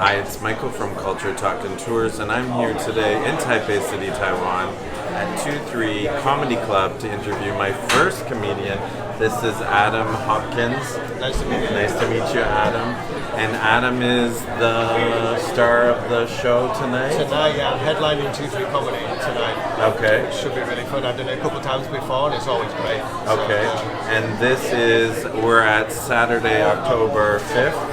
Hi, it's Michael from Culture Talk and Tours, and I'm here today in Taipei City, Taiwan, at 2-3 Comedy Club to interview my first comedian. This is Adam Hopkins. Nice to meet you. Nice to meet you, Adam. And Adam is the star of the show tonight? Tonight, yeah, I'm headlining 2-3 Comedy tonight. Okay. It should be really fun. I've done it a couple of times before, and it's always great. Okay. And this is, we're at Saturday, October 5th,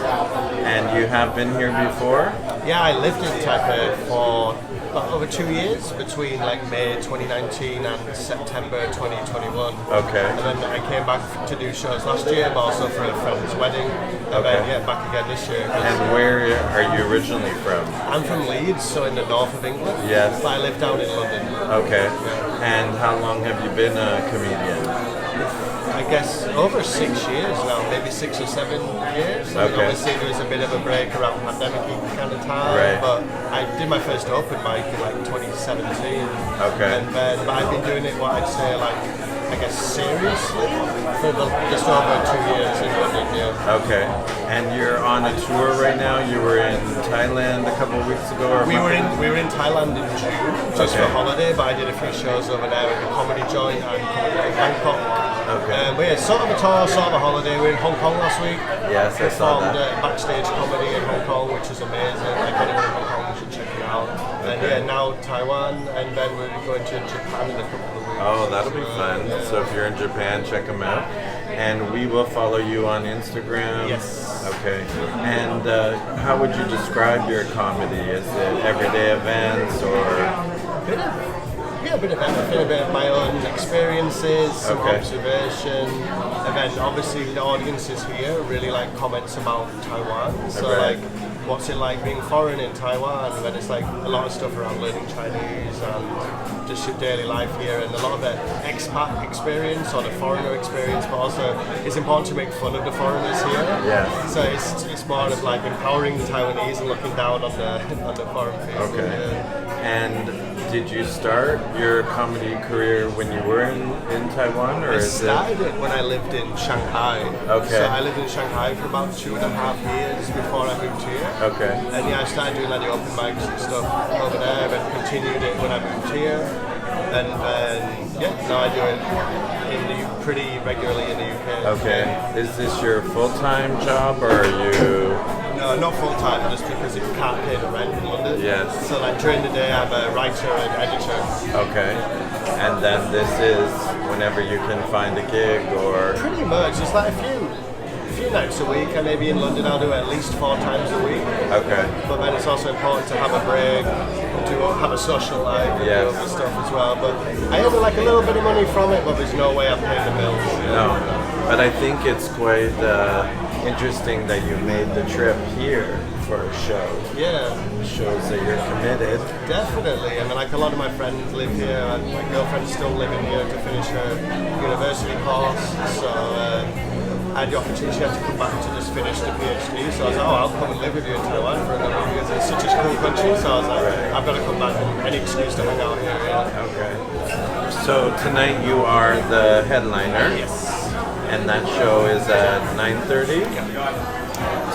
and you have been here before? Yeah, I lived in Taipei for about over 2 years, between like May 2019 and September 2021. Okay. And then I came back to do shows last year, but also for a friend's wedding. And then, yeah, back again this year. And where are you originally from? I'm from Leeds, so in the north of England. Yes. But I live down in London. Okay. Yeah. And how long have you been a comedian? I guess over 6 years now, maybe 6 or 7 years. I mean, Okay. obviously there was a bit of a break around pandemic kind of time, Right. but I did my first open mic in like 2017. Okay. And then, but I've been doing it, what I'd say, like, I guess seriously for just over 2 years in London, yeah. Okay. And you're on a tour right now? You were in Thailand a couple of weeks ago? Or We were in Thailand in June, just Okay. for holiday, but I did a few shows over there with the Comedy Joint and Comedy in Bangkok. Okay. But yeah, sort of a tour, sort of a holiday. We were in Hong Kong last week. Yes, I saw Performed that. backstage comedy in Hong Kong, which is amazing. Like anyone in Hong Kong should check it out. And yeah, now Taiwan, and then we're going to Japan in a couple of weeks. Oh, that'll be fun. So if you're in Japan, check them out. And we will follow you on Instagram. Yes. Okay. And how would you describe your comedy? Is it everyday events or? A bit of everything, a bit of my own experiences, some Okay. observation, and then obviously the audiences here really like comments about Taiwan. So Okay. like, what's it like being foreign in Taiwan? And then it's like a lot of stuff around learning Chinese and just your daily life here, and a lot of the expat experience or the foreigner experience. But also, it's important to make fun of the foreigners here. Yeah. So it's more of like empowering the Taiwanese and looking down on the foreign people. Okay. Yeah. And did you start your comedy career when you were in Taiwan, or I is started it when I lived in Shanghai. Okay. So I lived in Shanghai for about 2.5 years before I moved here. Okay. And yeah, I started doing like the open mics and stuff over there, and continued it when I moved here. And yeah, now I do it pretty regularly in the UK. Okay. Is this your full-time job, or are you? No, not full time, just because you can't pay the rent in London. Yes. So like during the day, I'm a writer and editor. Okay. And then this is whenever you can find a gig, or? Pretty much, it's like a few nights a week. I may be in London. I'll do it at least 4 times a week. Okay. But then it's also important to have a break, to have a social life, and Yes. do other stuff as well. But I earn like a little bit of money from it, but there's no way I'm paying the bills. No. But I think it's quite interesting that you made the trip here for a show. Yeah, It shows that you're committed. definitely. I mean, like a lot of my friends live here, and my girlfriend's still living here to finish her university course. So I had the opportunity to come back to just finish the PhD. So I was like, oh, I'll come and live with you in Taiwan for a number of years. It's such a cool country. So I was like, I've got to come back, and any excuse to hang out here. Yeah. Okay. So tonight you are the headliner. Yes. And that show is at 9:30.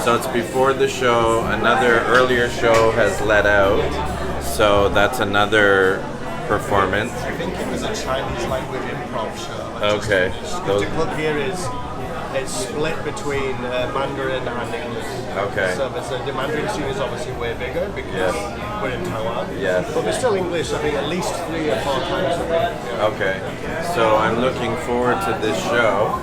So it's before the show. Another earlier show has let out. So that's another performance. I think it was a Chinese language improv show. Okay. The club here it's split between Mandarin and English. Okay. So the Mandarin scene is obviously way bigger because we're in Taiwan. Yes. But there's still English, I think, at least 3 or 4 times a week. Yeah. Okay, so I'm looking forward to this show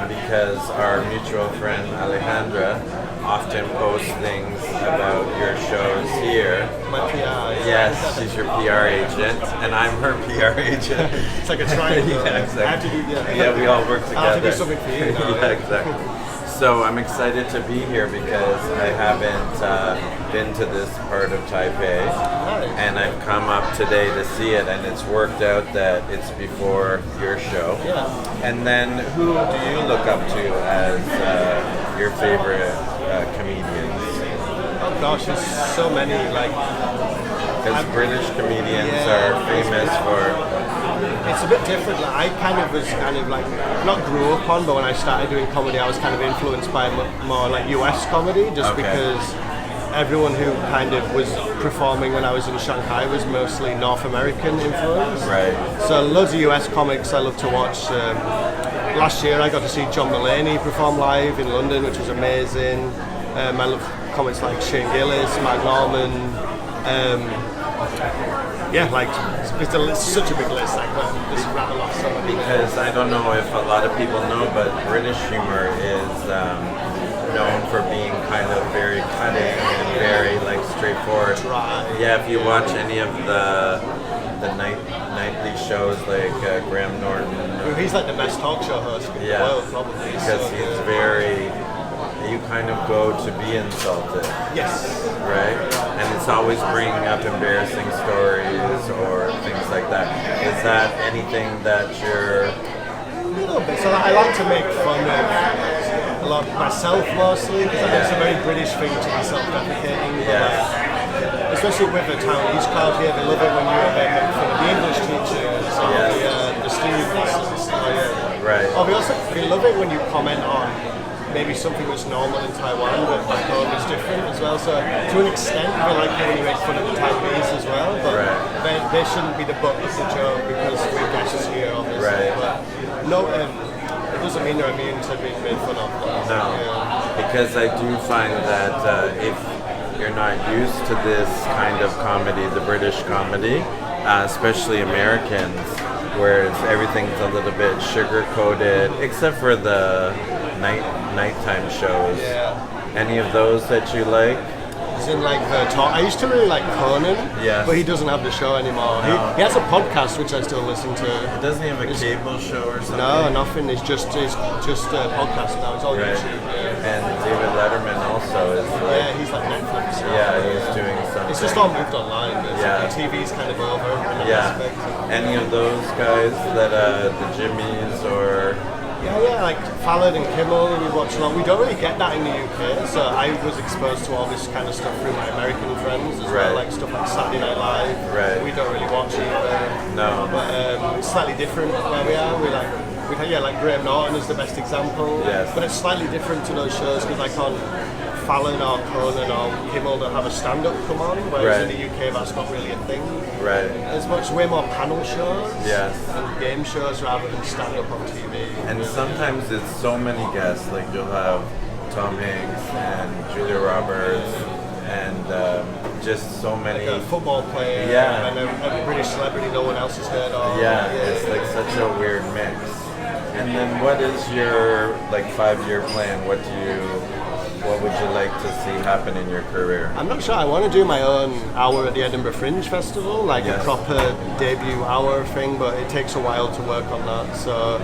because our mutual friend Alejandra often posts things about your shows here. My PR. Yes, she's your PR agent, and I'm her PR agent. It's like a triangle. Yeah, exactly. I have to do, Yeah, we all work together. I have to do something for you now. Yeah, exactly. So I'm excited to be here because I haven't been to this part of Taipei, and I've come up today to see it, and it's worked out that it's before your show. Yeah. And then who do you look up to as your favorite comedians? Oh gosh, there's so many. Like, Because British comedians are famous for. it's a bit different. Like, I kind of was like not grew up on, but when I started doing comedy, I was kind of influenced by more like US comedy, just Okay. because everyone who kind of was performing when I was in Shanghai was mostly North American influence. Right. So loads of US comics I love to watch. Last year I got to see John Mulaney perform live in London, which was amazing. I love comics like Shane Gillis, Mark Norman. It's such a big list. I can just rattle off so many. Because I don't know if a lot of people know, but British humor is known for being kind of very cutting and very like straightforward. Dry. Yeah, if you watch any of the nightly shows like Graham Norton. He's like the best talk show host in the world, probably. Because he's very. You kind of go to be insulted. Yes. Right? And it's always bringing up embarrassing stories or things like that. Is that anything that you're... A little bit. So I like to make fun of a lot myself mostly, because it's a very British thing to be self-deprecating. Yes. Especially with the Taiwanese crowd here, they love it when you make fun of the English teachers or the students. Right. Oh, we love it when you comment on maybe something that's normal in Taiwan, but back home is different as well. So to an extent, we like it when you make fun of the Taiwanese as well, but they shouldn't be the butt of the joke because we're guests here, obviously. Right. But no, it doesn't mean they're immune to being made fun of. No, because I do find that if you're not used to this kind of comedy, the British comedy, especially Americans, whereas everything's a little bit sugar-coated, except for the nighttime shows. Yeah. Any of those that you like? It's in like the talk. I used to really like Conan, but he doesn't have the show anymore. No. He has a podcast which I still listen to. Doesn't he have a cable show or something? No, nothing. It's just a podcast now. It's all YouTube. Yeah. And David Letterman also is like... he's like Netflix. Yeah, he's doing something. It's just all moved online. TV's kind of over. Any of those guys that the Jimmys or... Yeah, like Fallon and Kimmel, we watch a lot. We don't really get that in the UK, so I was exposed to all this kind of stuff through my American friends as well, like stuff like Saturday Night Live. Right. We don't really watch either. No. But it's slightly different where we are. Like Graham Norton is the best example. Yes. But it's slightly different to those shows because like on Fallon or Conan or Kimmel that have a stand-up come on, whereas in the UK that's not really a thing. Right. There's way more panel shows and game shows rather than stand-up on TV. And sometimes it's so many guests, like you'll have Tom Hanks and Julia Roberts and just so many... Like a football player and a British celebrity no one else has heard of. It's like such a weird mix. And then what is your 5-year plan? What would you like to see happen in your career? I'm not sure. I want to do my own hour at the Edinburgh Fringe Festival, like a proper debut hour thing, but it takes a while to work on that. So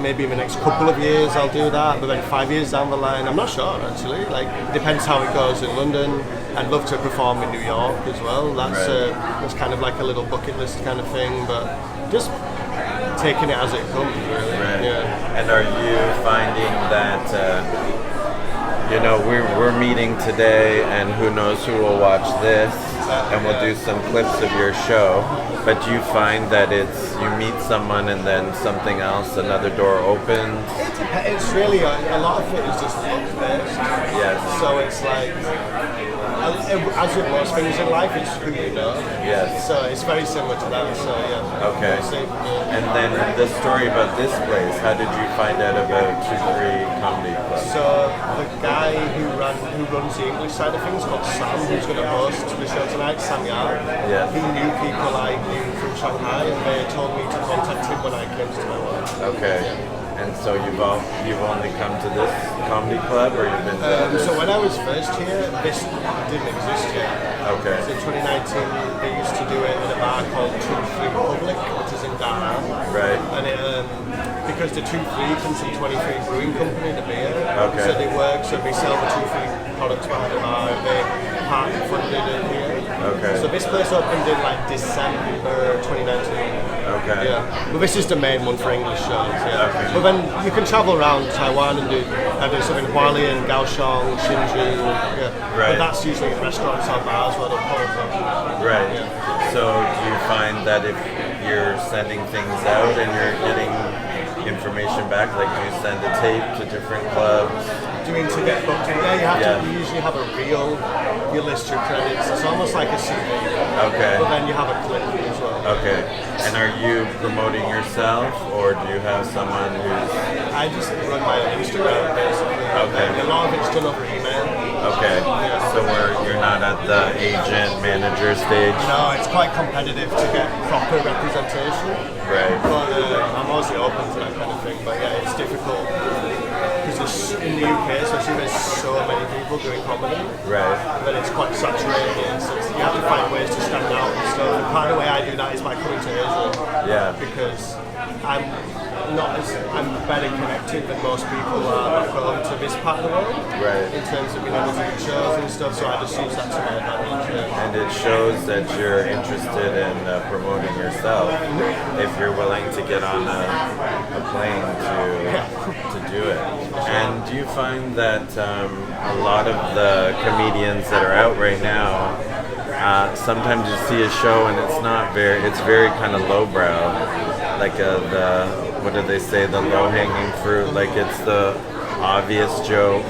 maybe in the next couple of years I'll do that, but then 5 years down the line, I'm not sure actually. Like, it depends how it goes in London. I'd love to perform in New York as well. That's kind of like a little bucket list kind of thing, but just taking it as it comes, really. Right. Yeah. And are you finding that... we're meeting today, and who knows who will watch this, and we'll do some clips of your show. But do you find that you meet someone and then something else, another door opens? It's really, a lot of it is just luck-based. Yes. So it's like, as with most things in life, it's who you know. Yes. So it's very similar to that, so yeah. Okay. And then the story about this place, how did you find out about 2-3 Comedy Club? So the guy who runs the English side of things, called Sam, who's going to host the show tonight, Sam Yar, he knew people I knew from Shanghai, and they told me to contact him when I came to Taiwan. Okay. And so you've only come to this comedy club, or you've been to others? So when I was first here, this didn't exist yet. Okay. So in 2019, they used to do it at a bar called 2-3 Public, which is in Dhahran. Right. And because the 2-3 comes from 23 Brewing Company, the beer. Okay. So they sell the 2-3 products behind the bar, and they partly funded it here. Okay. So this place opened in like December 2019. Okay. Yeah. But this is the main one for English shows. Yeah. Okay. But then you can travel around Taiwan and do stuff in Hualien, Kaohsiung, Hsinchu. Yeah. Right. But that's usually in restaurants or bars where they'll pull from. Right. Yeah. So do you find that if you're sending things out and you're getting information back, like do you send a tape to different clubs? doing to get booked in. You usually have a reel, you list your credits. It's almost like a CV. Okay. But then you have a clip as well. Okay. And are you promoting yourself, or do you have someone who's... I just run my own Instagram, basically. Okay. And a lot of it's done over email. Okay. So you're not at the agent, manager stage? No, it's quite competitive to get proper representation. Right. But I'm also open to that kind of thing. But yeah, it's difficult. Because in the UK, especially, there's so many people doing comedy. Right. That it's quite saturated. So you have to find ways to stand out and stuff. And part of the way I do that is by coming to Asia. Yeah. Because I'm better connected than most people are back home to this part of the world. Right. In terms of being able to do shows and stuff. So I just use that to my advantage. And it shows that you're interested in promoting yourself if you're willing to get on a plane to do it. And do you find that a lot of the comedians that are out right now, sometimes you see a show and it's very kind of lowbrow, like what do they say, the low-hanging fruit, like it's the obvious joke,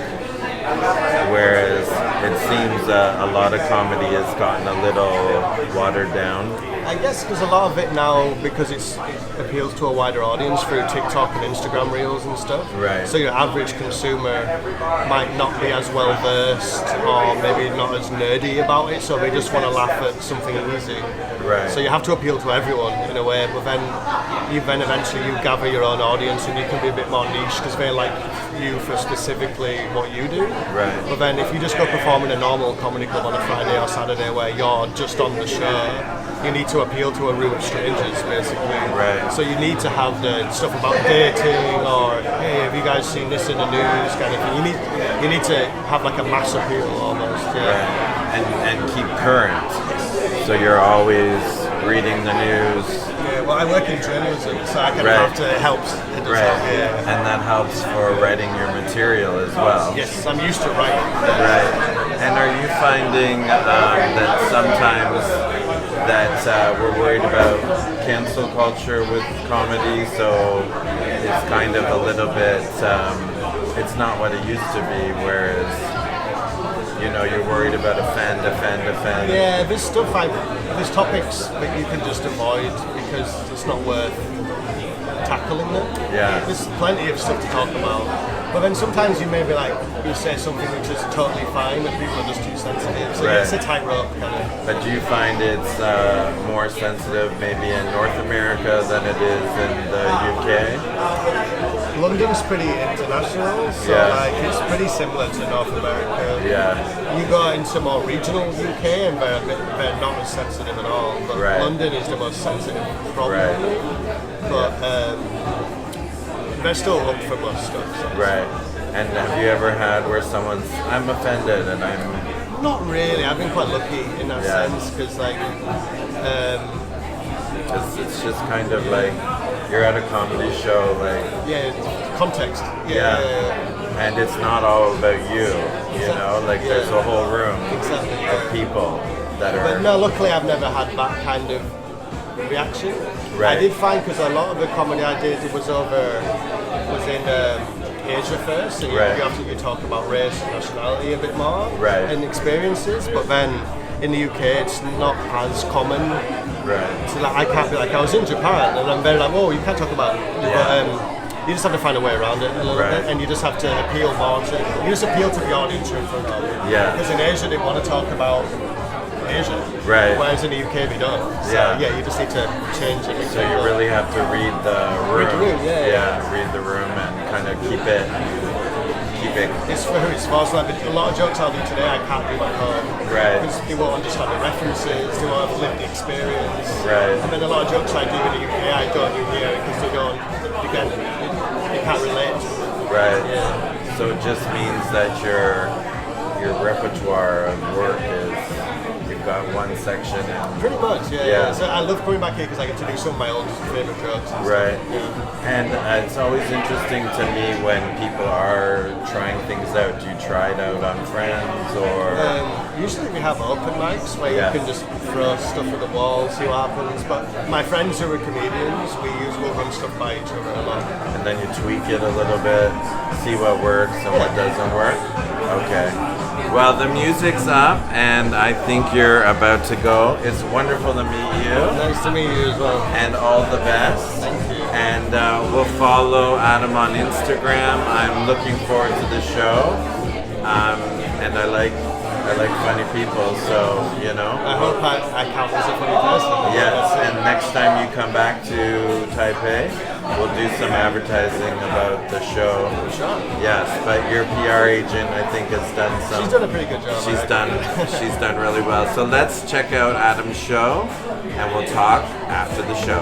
whereas it seems a lot of comedy has gotten a little watered down. I guess because a lot of it now, because it appeals to a wider audience through TikTok and Instagram Reels and stuff. Right. So your average consumer might not be as well versed or maybe not as nerdy about it, so they just want to laugh at something easy. Right. So you have to appeal to everyone in a way, but then eventually you gather your own audience and you can be a bit more niche because they like you for specifically what you do. Right. But then if you just go perform in a normal comedy club on a Friday or Saturday where you're just on the show, you need to appeal to a room of strangers, basically. Right. So you need to have the stuff about dating, or hey, have you guys seen this in the news, kind of thing. You need to have like a mass appeal almost. Yeah. Right. And keep current. So you're always reading the news. Yeah. Well, I work in journalism, so I kind of have to help. Right. Yeah. And that helps for writing your material as well. Yes, I'm used to writing. Right. And are you finding that sometimes that we're worried about cancel culture with comedy, so it's kind of a little bit, it's not what it used to be, whereas, you're worried about offend. Yeah, there's topics that you can just avoid because it's not worth tackling them. Yeah. There's plenty of stuff to talk about. But then sometimes you say something which is totally fine and people are just too sensitive. So right. It's a tightrope kind of. But do you find it's more sensitive maybe in North America than it is in the UK? London's pretty international, so it's pretty similar to North America. Yeah. You go into more regional UK and they're not as sensitive at all. But London is the most sensitive probably. Right. But they're still up for most stuff. So. Right. And have you ever had where I'm offended and I'm... Not really. I've been quite lucky in that sense because it's just kind of like you're at a comedy show, like... Yeah, context. Yeah. And it's not all about you, there's a whole room of people that are... But no, luckily I've never had that kind of reaction. Right. I did find, because a lot of the comedy I did was in Asia first, and you talk about race and nationality a bit more, and experiences, but then in the UK it's not as common. Right. So I can't be like, I was in Japan, and I'm very like, oh, you can't talk about it. But, you just have to find a way around it a little bit, and you just have to appeal more to, to the audience you're in front of. Yeah. Because in Asia they want to talk about Asia. Right. Whereas in the UK we don't. So you just need to change it. So you really have to read the room. Read the room, read the room and kind of keep it. It's for who it's for. So like, a lot of jokes I'll do today I can't do at home. Right. Because they won't understand the references, they won't have lived the experience. Right. And then a lot of jokes I do in the UK I don't do here because you can't relate to them. Right. Yeah. So it just means that your repertoire of work is got one section and pretty much, So I love coming back here because I get to do some of my old favorite jokes. Right. And it's always interesting to me when people are trying things out. Do you try it out on friends or? Usually we have open mics where Yeah. you can just throw stuff at the wall, see what happens. But my friends who are comedians, we usually run stuff by each other a lot. And then you tweak it a little bit, see what works and what doesn't work. Okay. Well, the music's up, and I think you're about to go. It's wonderful to meet you, Nice to meet you as well. and all the best. Thank you. And we'll follow Adam on Instagram. I'm looking forward to the show, and I like funny people, so you know. I hope I count as a funny person. Yes, and next time you come back to Taipei, we'll do some advertising about the show. Sure. Yes, but your PR agent, I think, has done some. She's done a pretty good job. She's done really well. So let's check out Adam's show, and we'll talk after the show.